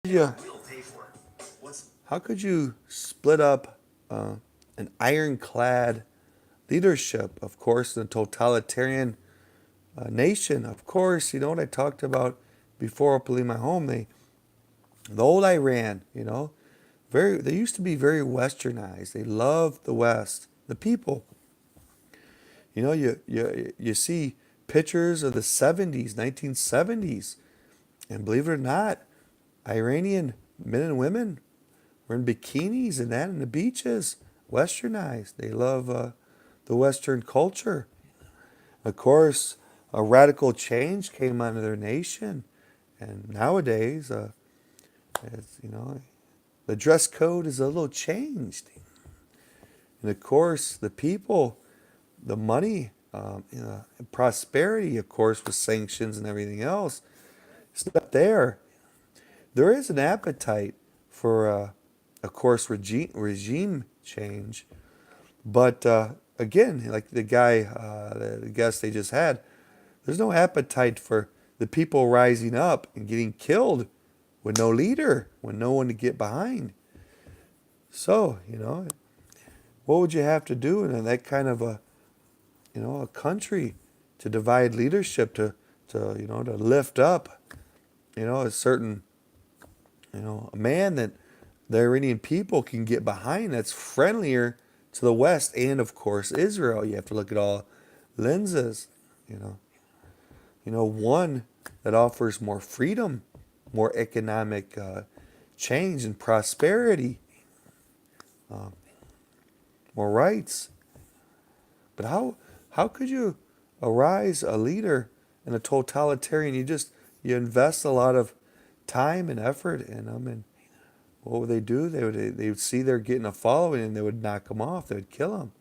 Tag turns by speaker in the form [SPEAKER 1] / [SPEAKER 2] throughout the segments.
[SPEAKER 1] Yeah, how could you split up an ironclad leadership, of course, in a totalitarian nation? Of course, you know what I talked about before opening my home. The old Iran, they used to be very westernized. They loved the West, the people. You see pictures of the 70s, 1970s, and believe it or not, Iranian men and women were in bikinis and that in the beaches, westernized. They love the Western culture. Of course, a radical change came onto their nation, and nowadays, the dress code is a little changed. And of course, the people, the money, prosperity, of course, with sanctions and everything else, it's not there. There is an appetite for, of course, regime change, but again, like the guest they just had, there's no appetite for the people rising up and getting killed with no leader, with no one to get behind. So, what would you have to do in that kind of a country to divide leadership to lift up, a certain, a man that the Iranian people can get behind that's friendlier to the West and, of course, Israel. You have to look at all lenses, you know. One that offers more freedom, more economic change and prosperity, um, more rights. But how could you arise a leader in a totalitarian? You invest a lot of time and effort in them, and what would they do? They would see they're getting a following, and they would knock them off. They would kill them.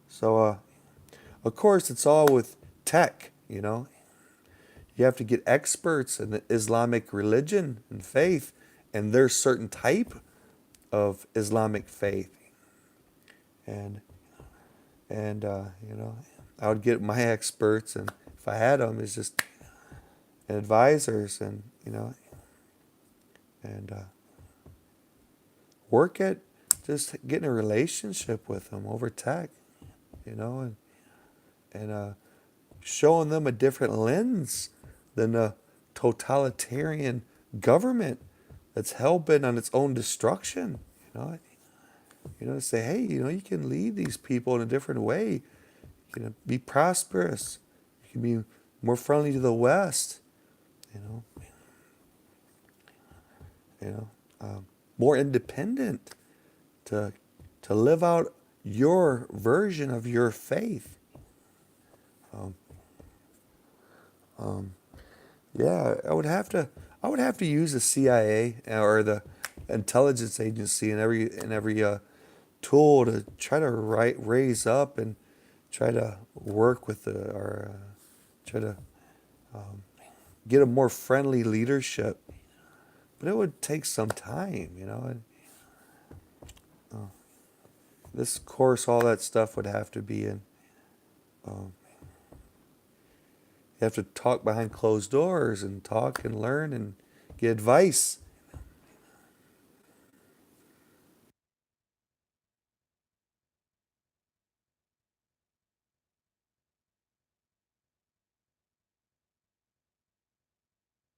[SPEAKER 1] So of course, it's all with tech. You have to get experts in the Islamic religion and faith, and there's certain type of Islamic faith, and I would get my experts, and if I had them, it's just advisors, and and work at just getting a relationship with them over tech, and showing them a different lens than a totalitarian government that's hell bent on its own destruction. Say, hey, you can lead these people in a different way. You can be prosperous. You can be more friendly to the West. You know, more independent to live out your version of your faith. Um, um, yeah, I would have to use the CIA or the intelligence agency and every tool to try to raise up and try to work with try to um, get a more friendly leadership. But it would take some time. And, uh, this course, all that stuff would have to be in. Um, you have to talk behind closed doors and talk and learn and get advice